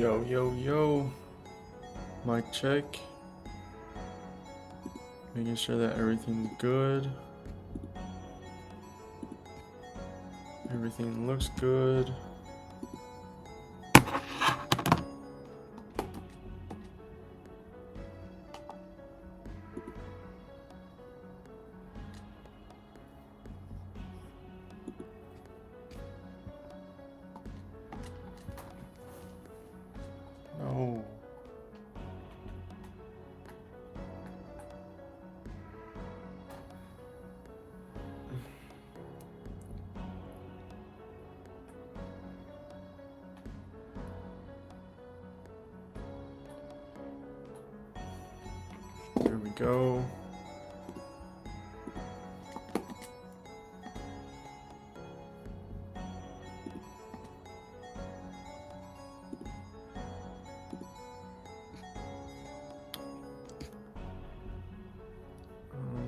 Yo, yo, yo. Mic check. Making sure that everything's good. Everything looks good. No. There we go.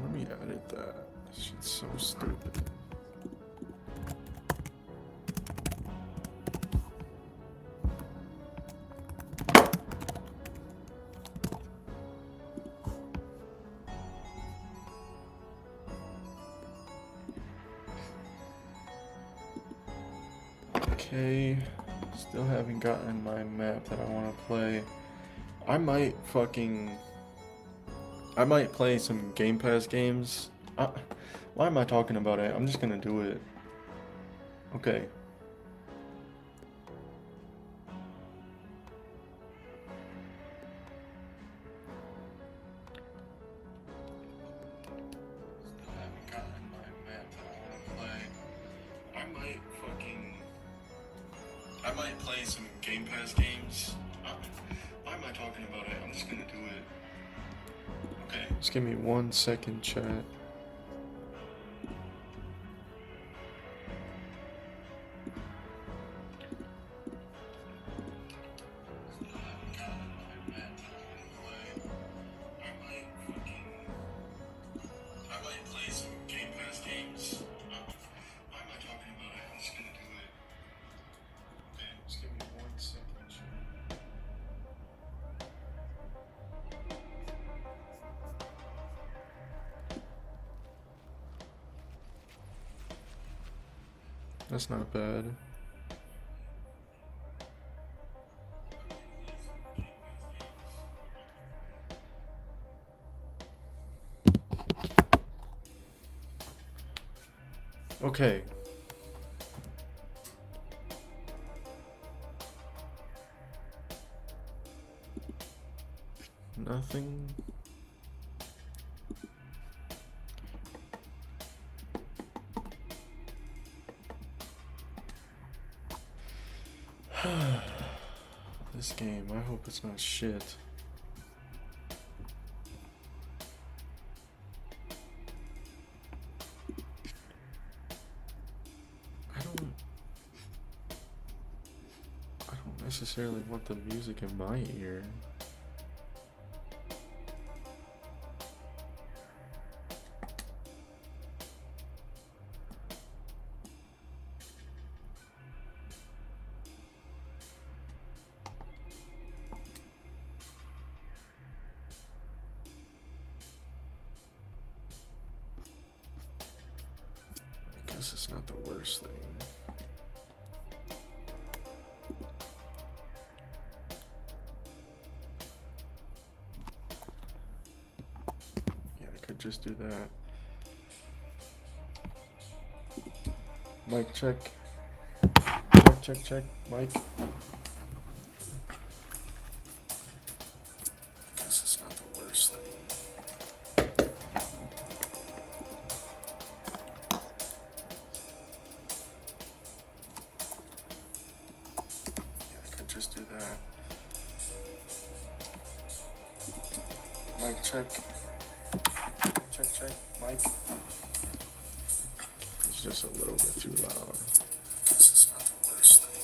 Let me edit that. This shit's so stupid. Okay, still haven't gotten my map that I want to play. I might play some Game Pass games. Why am I talking about it? I'm just gonna do it. Okay. Still haven't gotten my map that I want to play. I might play some Game Pass games. Why am I talking about it? I'm just gonna do it. Okay. Just give me 1 second, chat. I might play some Game Pass games. Why am I talking about it? I'm just gonna do it. Okay, just give me 1 second, chat. That's not bad. Okay. Nothing. This game, I hope it's not shit. I don't necessarily want the music in my ear. I guess it's not the worst thing. Yeah, I could just do that. Mic check. Check. Mic. Guess it's not the worst thing. Yeah, I could just do that. Mic check. Check. Mic. It's just a little bit too loud. This is not the worst thing.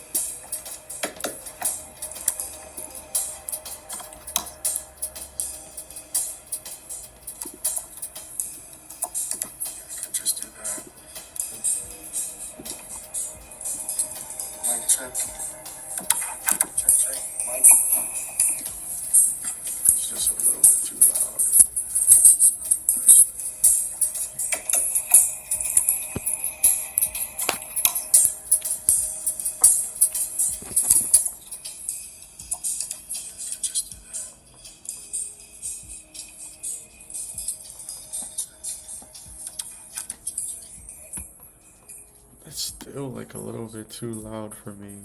Yeah, I could just do that. Mic check. Mic. Still like a little bit too loud for me.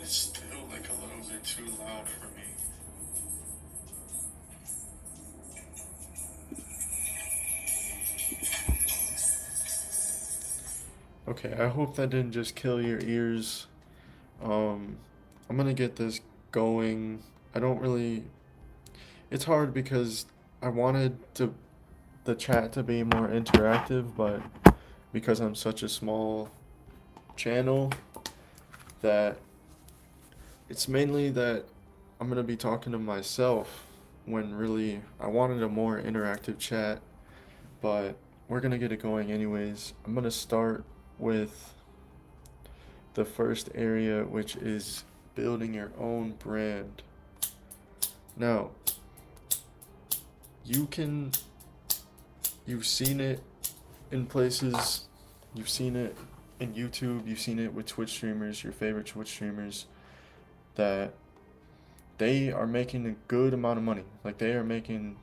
It's still like a little bit too loud for me. Okay, I hope that didn't just kill your ears. Um, I'm gonna get this going. I don't really. It's hard because I wanted the chat to be more interactive, but because I'm such a small channel, that it's mainly that I'm gonna be talking to myself when really I wanted a more interactive chat, but we're gonna get it going anyways. I'm gonna start with the first area, which is building your own brand. Now, you can, you've seen it in places, you've seen it in YouTube, you've seen it with Twitch streamers, your favorite Twitch streamers, that they are making a good amount of money. Like, they are making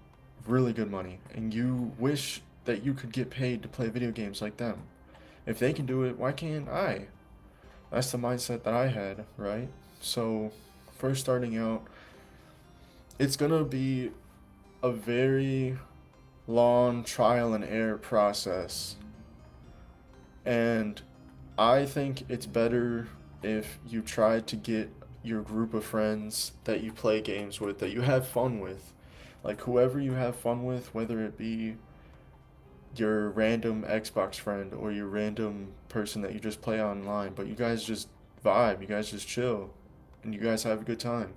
really good money, and you wish that you could get paid to play video games like them. If they can do it, why can't I? That's the mindset that I had, right? So, first starting out, it's gonna be a very long trial and error process. And I think it's better if you try to get your group of friends that you play games with, that you have fun with. Like, whoever you have fun with, whether it be your random Xbox friend or your random person that you just play online, but you guys just vibe, you guys just chill, and you guys have a good time.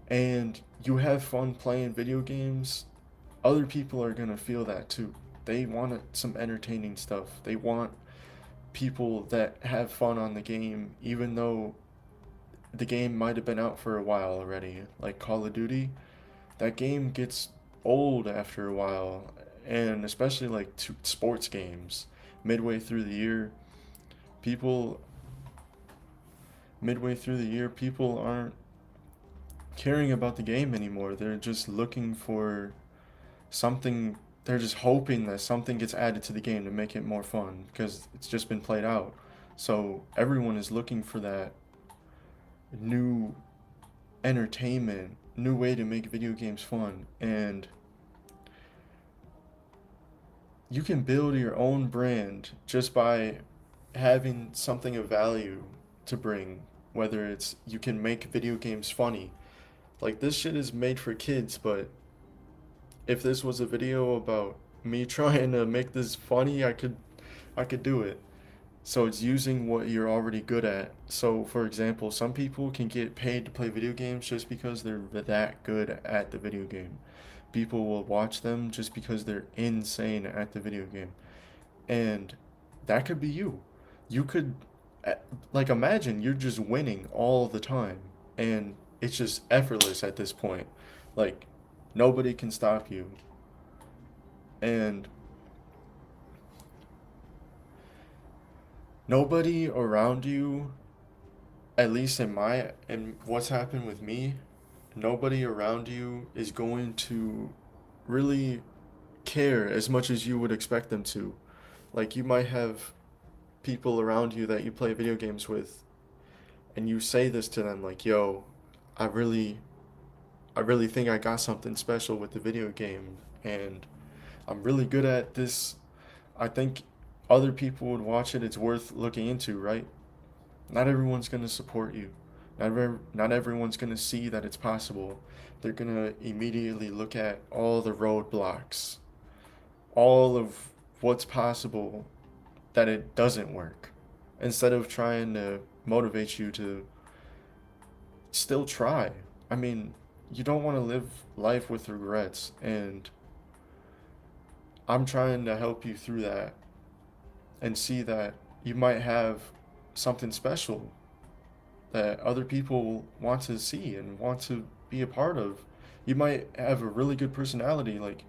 And you have fun playing video games, other people are gonna feel that too. They want some entertaining stuff. They want people that have fun on the game, even though the game might have been out for a while already. Like Call of Duty, that game gets old after a while, and especially like sports games. Midway through the year, people midway through the year, people aren't caring about the game anymore. They're just looking for something, they're just hoping that something gets added to the game to make it more fun because it's just been played out. So everyone is looking for that new entertainment, new way to make video games fun. And you can build your own brand just by having something of value to bring, whether it's you can make video games funny. Like, this shit is made for kids, but if this was a video about me trying to make this funny, I could do it. So it's using what you're already good at. So for example, some people can get paid to play video games just because they're that good at the video game. People will watch them just because they're insane at the video game. And that could be you. You could, eh, like, imagine you're just winning all the time and it's just effortless at this point. Like, nobody can stop you. And nobody around you, at least in what's happened with me, nobody around you is going to really care as much as you would expect them to. Like, you might have people around you that you play video games with, and you say this to them like, "Yo, I really I really think I got something special with the video game, and I'm really good at this. I think other people would watch it. It's worth looking into, right?" Not everyone's going to support you. Not everyone's going to see that it's possible. They're going to immediately look at all the roadblocks, all of what's possible that it doesn't work, instead of trying to motivate you to still try. I mean, you don't want to live life with regrets, and I'm trying to help you through that and see that you might have something special that other people want to see and want to be a part of. You might have a really good personality. Like,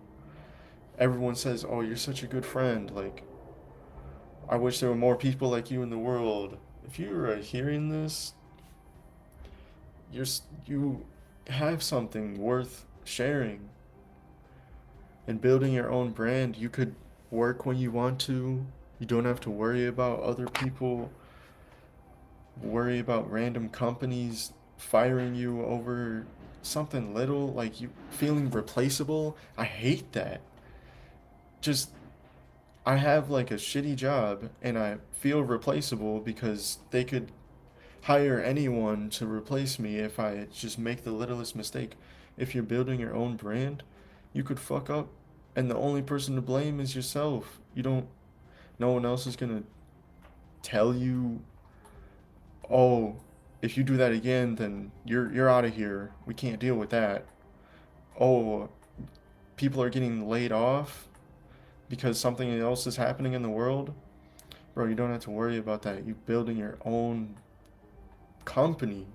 Everyone says, "Oh, you're such a good friend." Like, I wish there were more people like you in the world. If you are hearing this, you have something worth sharing and building your own brand. You could work when you want to. You don't have to worry about other people, worry about random companies firing you over something little, like you feeling replaceable. I hate that. Just, I have like a shitty job and I feel replaceable because they could hire anyone to replace me if I just make the littlest mistake. If you're building your own brand, you could fuck up and the only person to blame is yourself. You don't, no one else is gonna tell you, "Oh, if you do that again, then you're out of here. We can't deal with that." "Oh, people are getting laid off because something else is happening in the world." Bro, you don't have to worry about that. You building your own company.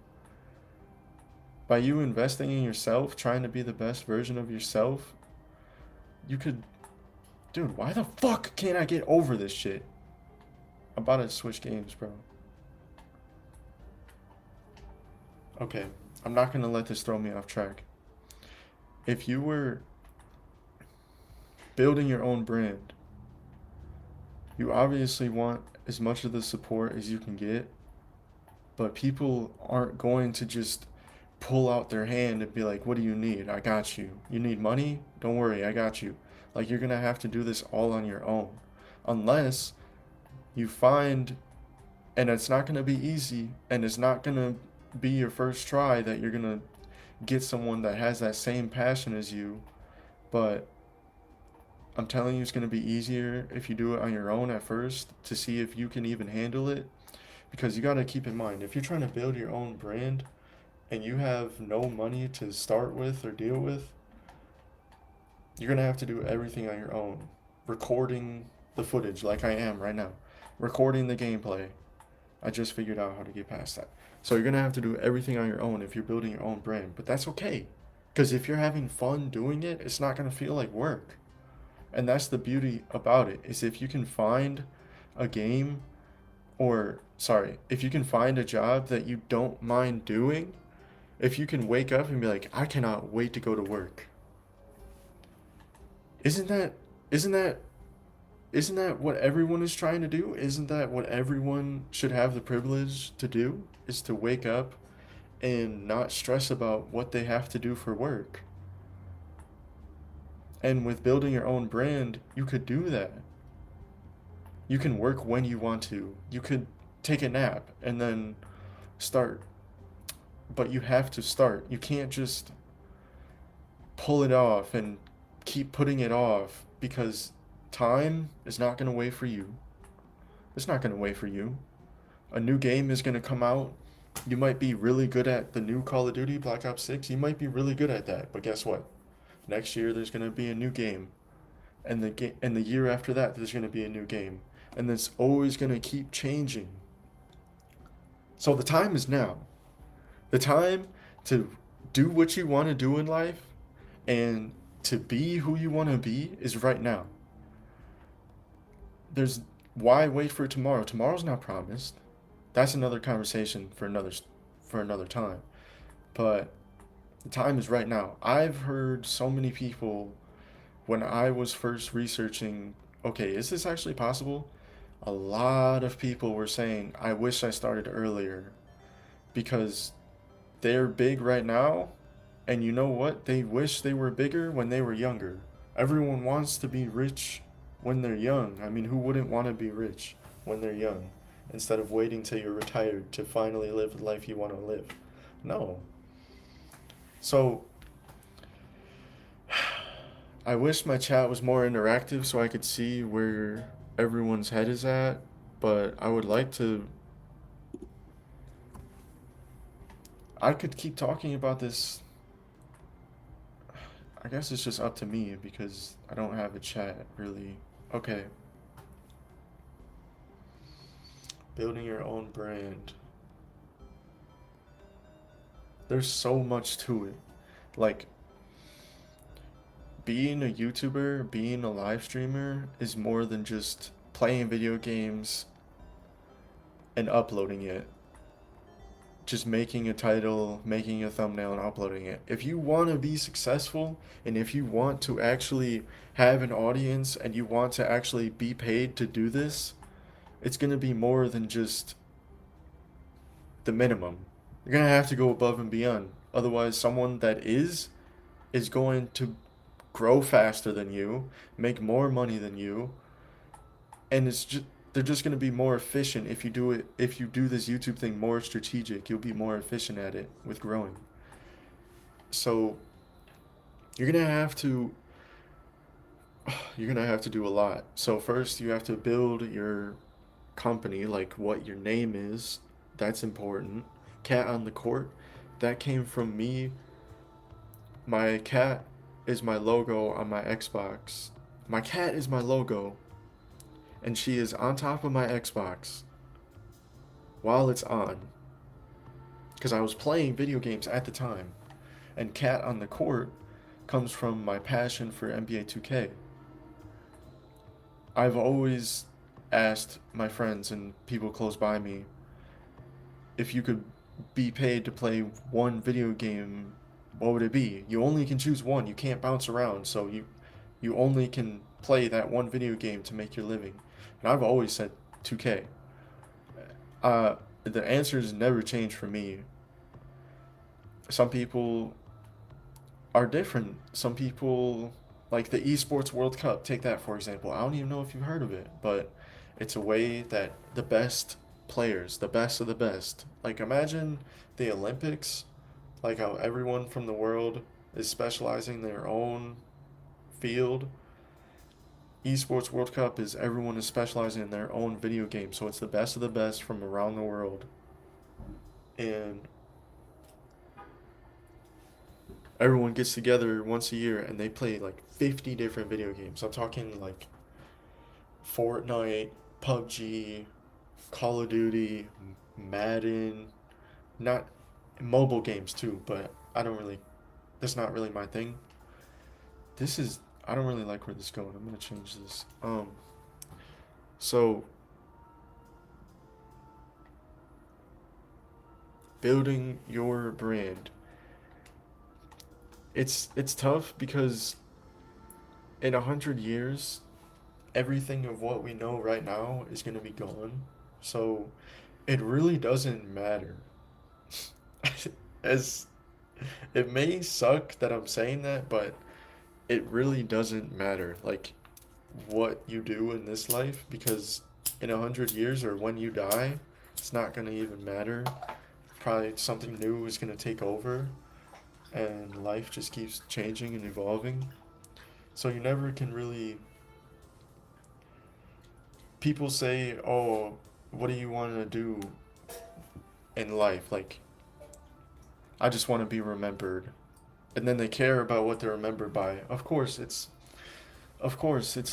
By you investing in yourself, trying to be the best version of yourself, you could... Dude, why the fuck can't I get over this shit? I'm about to switch games, bro. Okay, I'm not gonna let this throw me off track. If you were building your own brand, you obviously want as much of the support as you can get, but people aren't going to just pull out their hand and be like, "What do you need? I got you. You need money? Don't worry, I got you." Like, you're gonna have to do this all on your own. Unless you find, and it's not gonna be easy, and it's not gonna be your first try that you're gonna get someone that has that same passion as you, but I'm telling you, it's gonna be easier if you do it on your own at first to see if you can even handle it. Because you gotta keep in mind, if you're trying to build your own brand and you have no money to start with or deal with, you're gonna have to do everything on your own. Recording the footage like I am right now. Recording the gameplay. I just figured out how to get past that. So you're gonna have to do everything on your own if you're building your own brand. But that's okay. Because if you're having fun doing it, it's not gonna feel like work. And that's the beauty about it, is if you can find a game, or sorry, if you can find a job that you don't mind doing, if you can wake up and be like, "I cannot wait to go to work." Isn't that isn't that isn't that what everyone is trying to do? Isn't that what everyone should have the privilege to do? Is to wake up and not stress about what they have to do for work. And with building your own brand, you could do that. You can work when you want to. You could take a nap and then start. But you have to start. You can't just pull it off and keep putting it off, because time is not going to wait for you. It's not going to wait for you. A new game is going to come out. You might be really good at the new Call of Duty, Black Ops 6. You might be really good at that. But guess what? Next year there's going to be a new game. And the year after that there's going to be a new game. And it's always going to keep changing. So the time is now. The time to do what you want to do in life and to be who you want to be is right now. There's Why wait for tomorrow? Tomorrow's not promised. That's another conversation for another time. But the time is right now. I've heard so many people, when I was first researching, okay, is this actually possible? A lot of people were saying, "I wish I started earlier," because they're big right now, and you know what? They wish they were bigger when they were younger. Everyone wants to be rich when they're young. I mean, who wouldn't want to be rich when they're young, instead of waiting till you're retired to finally live the life you want to live? No. So, I wish my chat was more interactive so I could see where everyone's head is at, but I would like to... I could keep talking about this. I guess it's just up to me because I don't have a chat, really. Okay. Building your own brand. There's so much to it. Like, being a YouTuber, being a live streamer is more than just playing video games and uploading it. Just making a title, making a thumbnail, and uploading it. If you want to be successful, and if you want to actually have an audience, and you want to actually be paid to do this, it's going to be more than just the minimum. You're going to have to go above and beyond. Otherwise, someone that is going to grow faster than you, make more money than you, and they're just going to be more efficient if you do this YouTube thing more strategic. You'll be more efficient at it with growing. So you're going to have to do a lot. So first you have to build your company, like what your name is. That's important. Cat on the court, that came from me. My cat is my logo on my Xbox. My cat is my logo, and she is on top of my Xbox while it's on, because I was playing video games at the time. And Cat on the Court comes from my passion for NBA 2K. I've always asked my friends and people close by me if you could be paid to play one video game, what would it be? You only can choose one. You can't bounce around, so you only can play that one video game to make your living. And I've always said 2K. The answers never change for me. Some people are different. Some people, like the Esports World Cup, take that for example. I don't even know if you've heard of it, but it's a way that the best players, the best of the best, like imagine the Olympics, like how everyone from the world is specializing in their own field. Esports World Cup is everyone is specializing in their own video game, so it's the best of the best from around the world. And everyone gets together once a year and they play like 50 different video games. I'm talking like Fortnite, PUBG, Call of Duty, Madden, not mobile games too, but that's not really my thing. I don't really like where this is going. I'm gonna change this. So building your brand. It's tough because in 100 years, everything of what we know right now is gonna be gone. So it really doesn't matter. As it may suck that I'm saying that, but it really doesn't matter, like, what you do in this life, because in 100 years or when you die, it's not gonna even matter. Probably something new is gonna take over, and life just keeps changing and evolving. So you never can really. People say, "Oh, what do you want to do in life?" Like, I just want to be remembered. And then they care about what they're remembered by. Of course, it's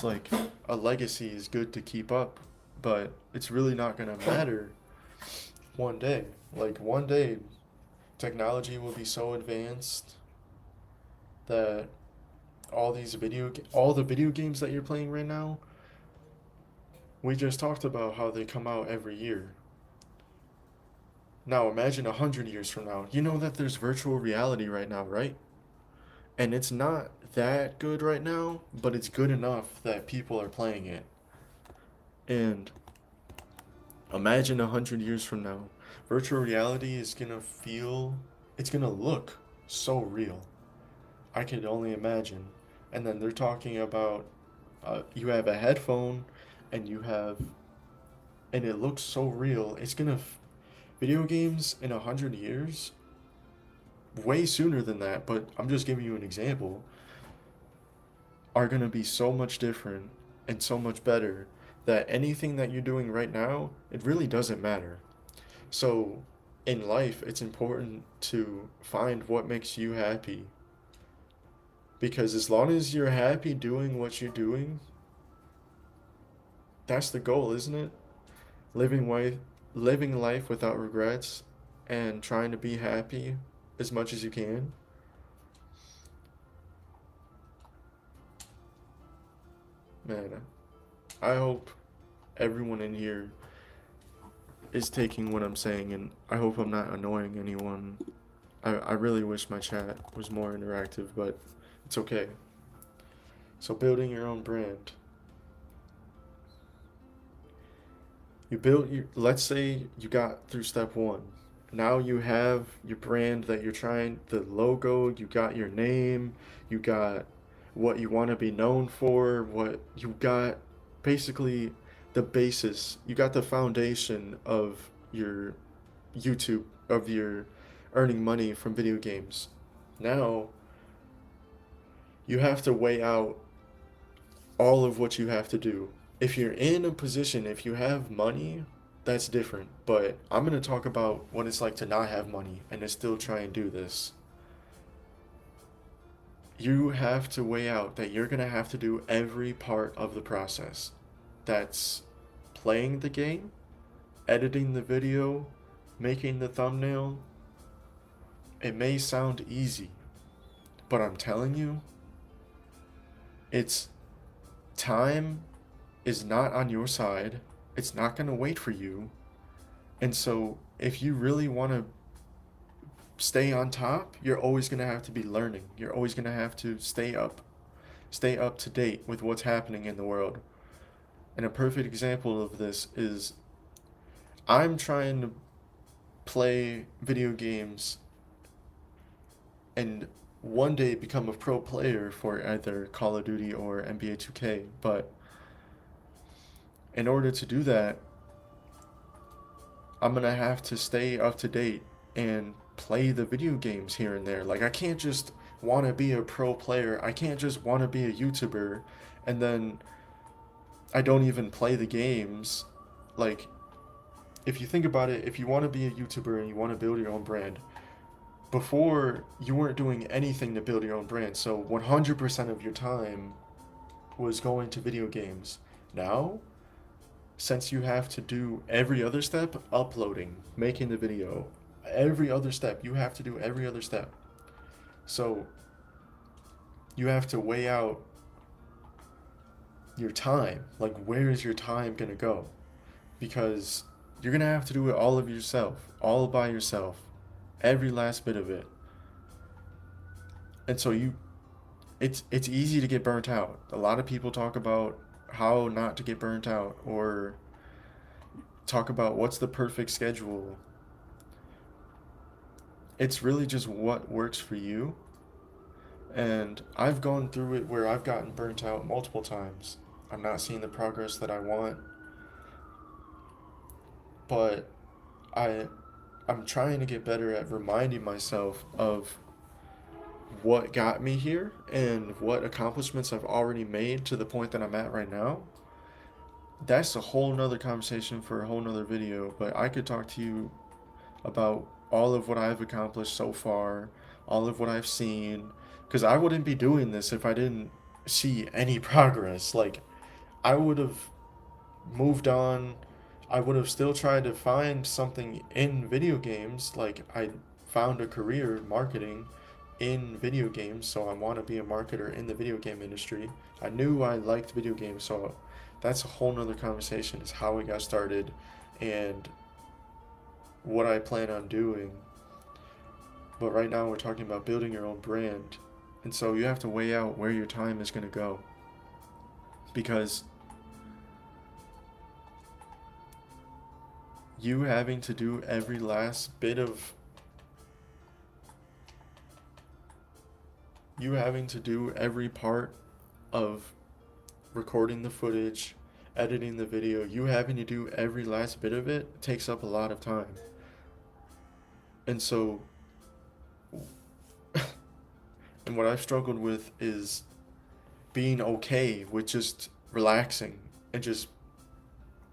like a legacy is good to keep up, but it's really not going to matter one day. Like, one day, technology will be so advanced that all the video games that you're playing right now, we just talked about how they come out every year. Now imagine 100 years from now. You know that there's virtual reality right now, right? And it's not that good right now, but it's good enough that people are playing it. And imagine 100 years from now, virtual reality is it's gonna look so real. I could only imagine. And then they're talking about you have a headphone, and and it looks so real. Video games in 100 years, way sooner than that, but I'm just giving you an example, are going to be so much different and so much better that anything that you're doing right now, it really doesn't matter. So in life, it's important to find what makes you happy. Because as long as you're happy doing what you're doing, that's the goal, isn't it? Living life without regrets and trying to be happy as much as you can. man, I hope everyone in here is taking what I'm saying, and I hope I'm not annoying anyone. I really wish my chat was more interactive, but it's okay. So, building your own brand. You built your, let's say you got through step one. Now you have your brand that you're trying, the logo, you got your name, you got what you want to be known for, what you got basically the basis, you got the foundation of your YouTube, of your earning money from video games. Now you have to weigh out all of what you have to do. If you're in a position, if you have money, that's different. But I'm going to talk about what it's like to not have money and to still try and do this. You have to weigh out that you're going to have to do every part of the process. That's playing the game, editing the video, making the thumbnail. It may sound easy, but I'm telling you, it's time is not on your side. It's not going to wait for you. And so, if you really want to stay on top, you're always going to have to be learning. You're always going to have to stay up to date with what's happening in the world. And a perfect example of this is I'm trying to play video games and one day become a pro player for either Call of Duty or NBA 2K. But in order to do that, I'm gonna have to stay up to date and play the video games here and there. Like, I can't just want to be a pro player. I can't just want to be a YouTuber and then I don't even play the games. Like, if you think about it, if you want to be a YouTuber and you want to build your own brand, before you weren't doing anything to build your own brand, so 100% of your time was going to video games. Now, since you have to do every other step, uploading, making the video, every other step, you have to do every other step. So you have to weigh out your time. Like, where is your time going to go? Because you're going to have to do it all of yourself, all by yourself, every last bit of it. And so it's easy to get burnt out. A lot of people talk about how not to get burnt out, or talk about what's the perfect schedule. It's really just what works for you. And I've gone through it where I've gotten burnt out multiple times. I'm not seeing the progress that I want. But I'm trying to get better at reminding myself of what got me here and what accomplishments I've already made to the point that I'm at right now. That's a whole nother conversation for a whole nother video, but I could talk to you about all of what I've accomplished so far, all of what I've seen, because I wouldn't be doing this if I didn't see any progress. Like, I would have moved on. I would have still tried to find something in video games. Like, I found a career in marketing in video games, so I want to be a marketer in the video game industry. I knew I liked video games, so that's a whole nother conversation, is how we got started and what I plan on doing. But right now we're talking about building your own brand. And so you have to weigh out where your time is going to go. Because you having to do every last bit of you having to do every part of recording the footage, editing the video, you having to do every last bit of it takes up a lot of time. And so, and what I've struggled with is being okay with just relaxing and just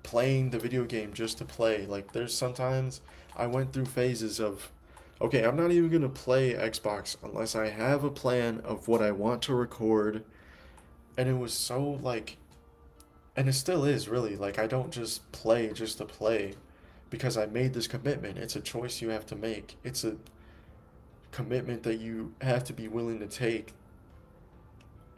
playing the video game just to play. Like, there's sometimes I went through phases of, okay, I'm not even going to play Xbox unless I have a plan of what I want to record. And it was so, like, and it still is, really, like, I don't just play just to play, because I made this commitment. It's a choice you have to make. It's a commitment that you have to be willing to take,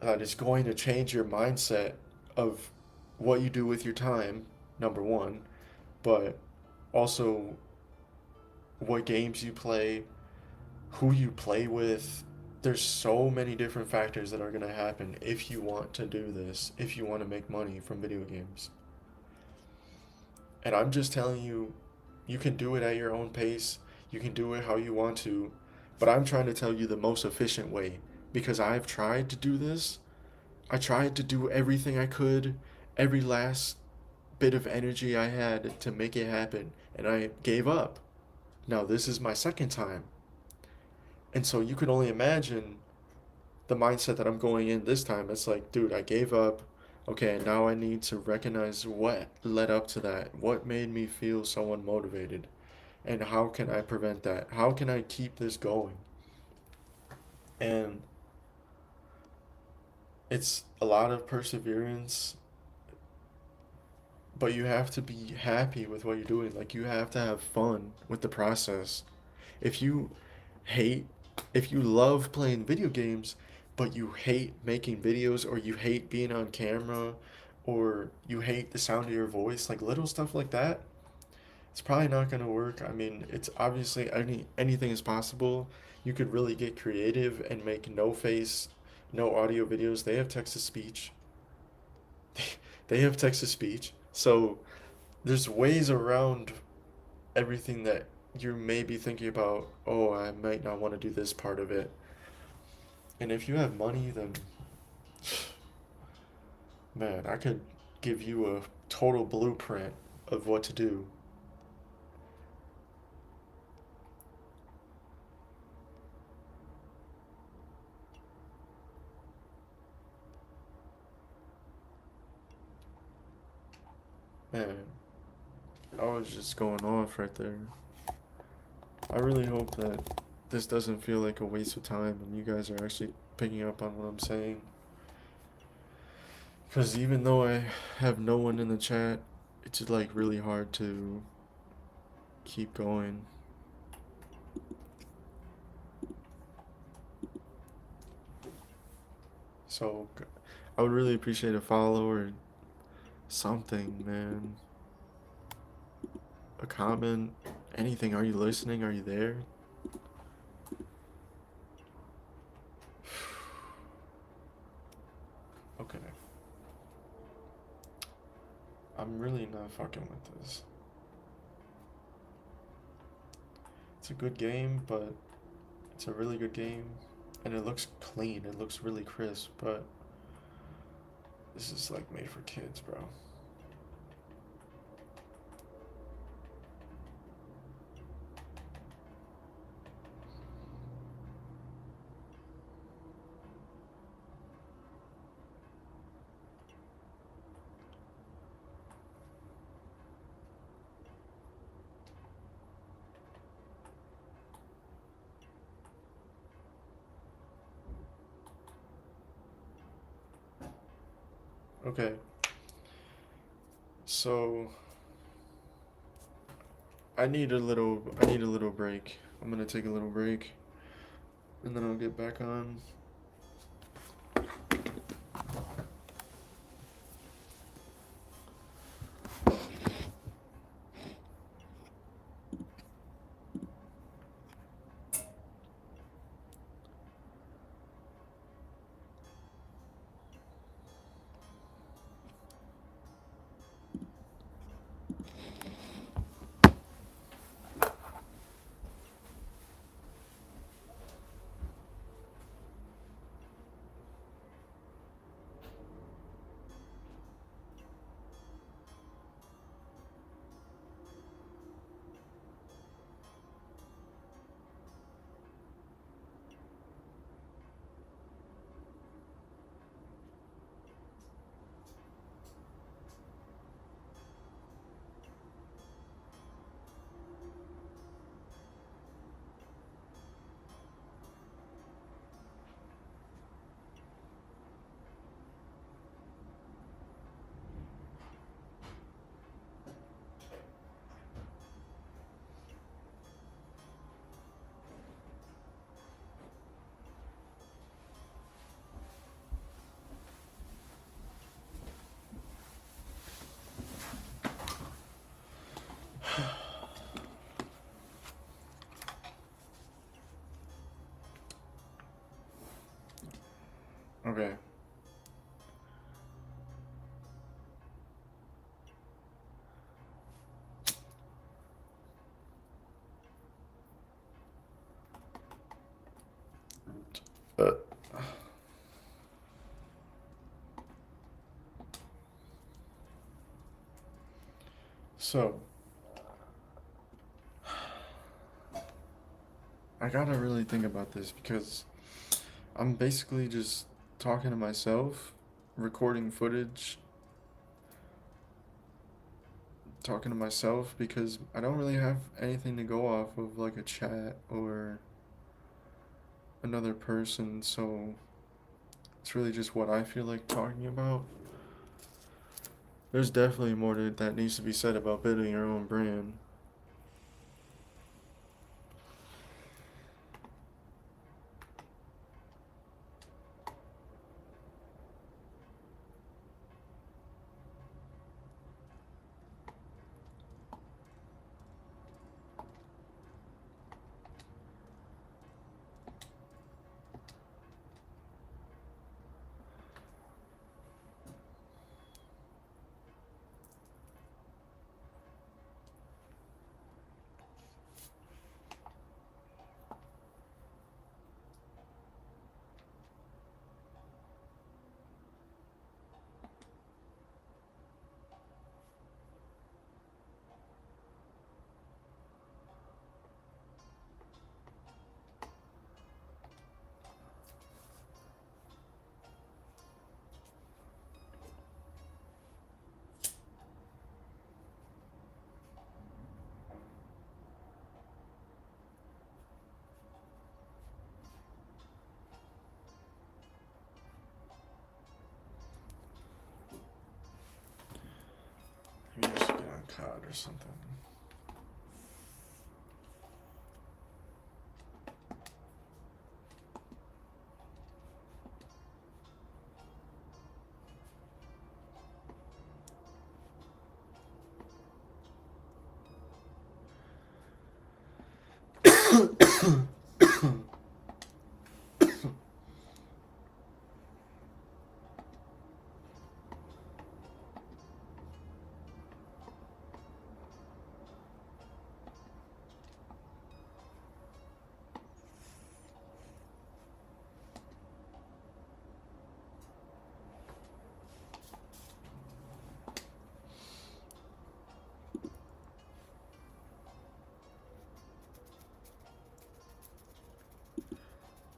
that is going to change your mindset of what you do with your time, number one, but also what games you play, who you play with. There's so many different factors that are going to happen if you want to do this, if you want to make money from video games. And I'm just telling you, you can do it at your own pace. You can do it how you want to. But I'm trying to tell you the most efficient way because I've tried to do this. I tried to do everything I could, every last bit of energy I had to make it happen, and I gave up. Now, this is my second time. And so you can only imagine the mindset that I'm going in this time. It's like, dude, I gave up. Okay, now I need to recognize what led up to that. What made me feel so unmotivated? And how can I prevent that? How can I keep this going? And it's a lot of perseverance, but you have to be happy with what you're doing. Like, you have to have fun with the process. If you hate, if you love playing video games, but you hate making videos, or you hate being on camera, or you hate the sound of your voice, like little stuff like that, it's probably not going to work. I mean, it's obviously anything is possible. You could really get creative and make no face, no audio videos. They have text to speech. They have text to speech. So there's ways around everything that you may be thinking about. Oh, I might not want to do this part of it. And if you have money, then man, I could give you a total blueprint of what to do. Man, I was just going off right there. I really hope that this doesn't feel like a waste of time and you guys are actually picking up on what I'm saying. Because even though I have no one in the chat, it's like really hard to keep going. So I would really appreciate a follow or something, man. A comment, anything. Are you listening? Are you there? Okay. I'm really not fucking with this. It's a good game, but it's a really good game. And it looks clean. It looks really crisp, but this is like made for kids, bro. Okay. So I need a little break. I'm gonna take a little break and then I'll get back on. Okay. Uh. So, I gotta really think about this because I'm basically just talking to myself, recording footage, talking to myself because I don't really have anything to go off of like a chat or another person, so it's really just what I feel like talking about. There's definitely more that needs to be said about building your own brand. Maybe I should get on COD or something.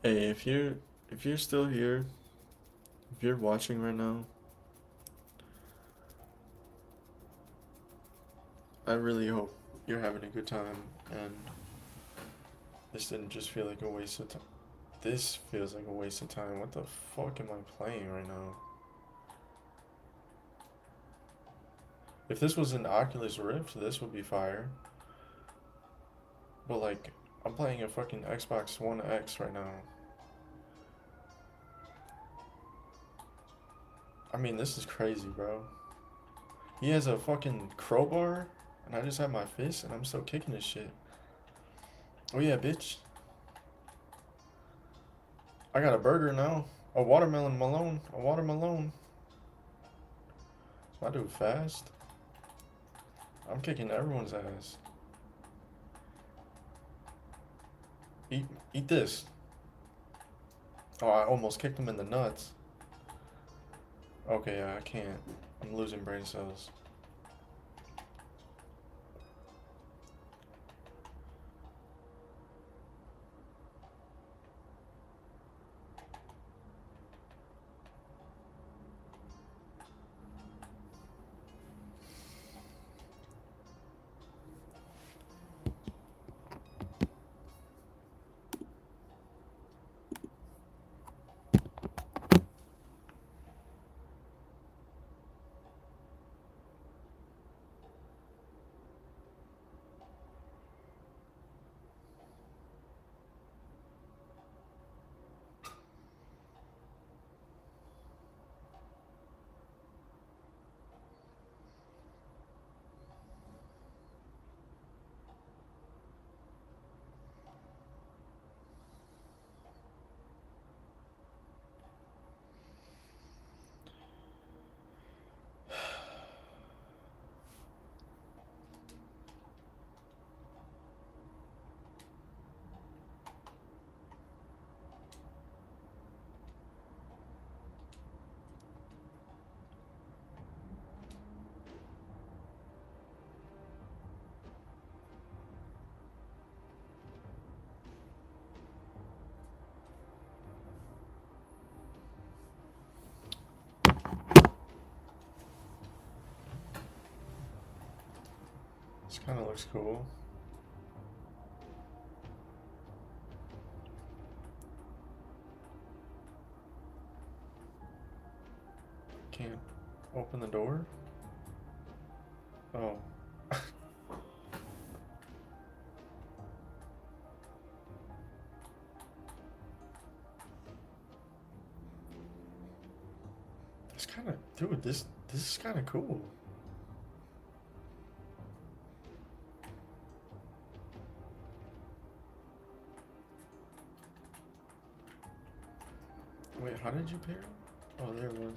Hey, if you're still here, if you're watching right now, I really hope you're having a good time and this didn't just feel like a waste of time. This feels like a waste of time. What the fuck am I playing right now? If this was an Oculus Rift, this would be fire. But like, I'm playing a fucking Xbox One X right now. I mean, this is crazy, bro. He has a fucking crowbar, and I just have my fist, and I'm still kicking this shit. Oh yeah, bitch. I got a burger now. A watermelon Malone. A watermelon. I do it fast. I'm kicking everyone's ass. Eat this. Oh, I almost kicked him in the nuts. Okay, I can't. I'm losing brain cells. Kind of looks cool. Can't open the door? Oh. It's kind of, dude, this is kind of cool. Wait, how did you pair? Oh, there it was.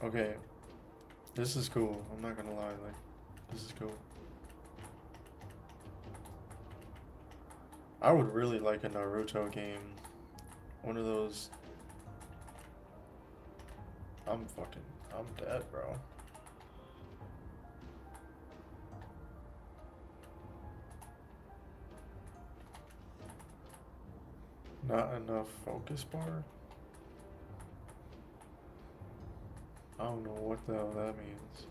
Okay, this is cool. I'm not gonna lie, like, this is cool. I would really like a Naruto game. One of those. I'm dead, bro. Not enough focus bar? I don't know what the hell that means.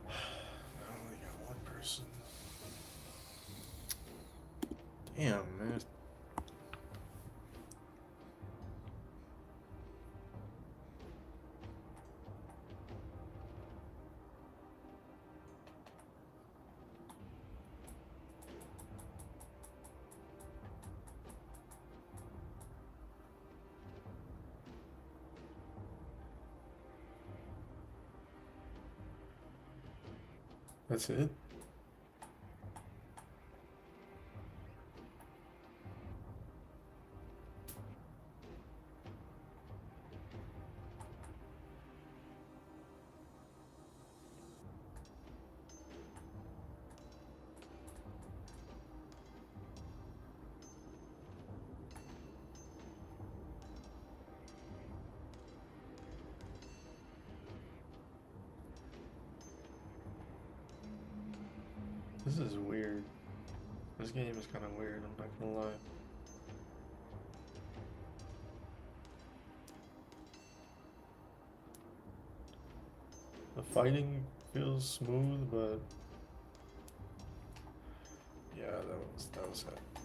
I only got one person. Damn, man. That's it? This is weird. This game is kind of weird, I'm not gonna lie. The fighting feels smooth, but yeah, that was it.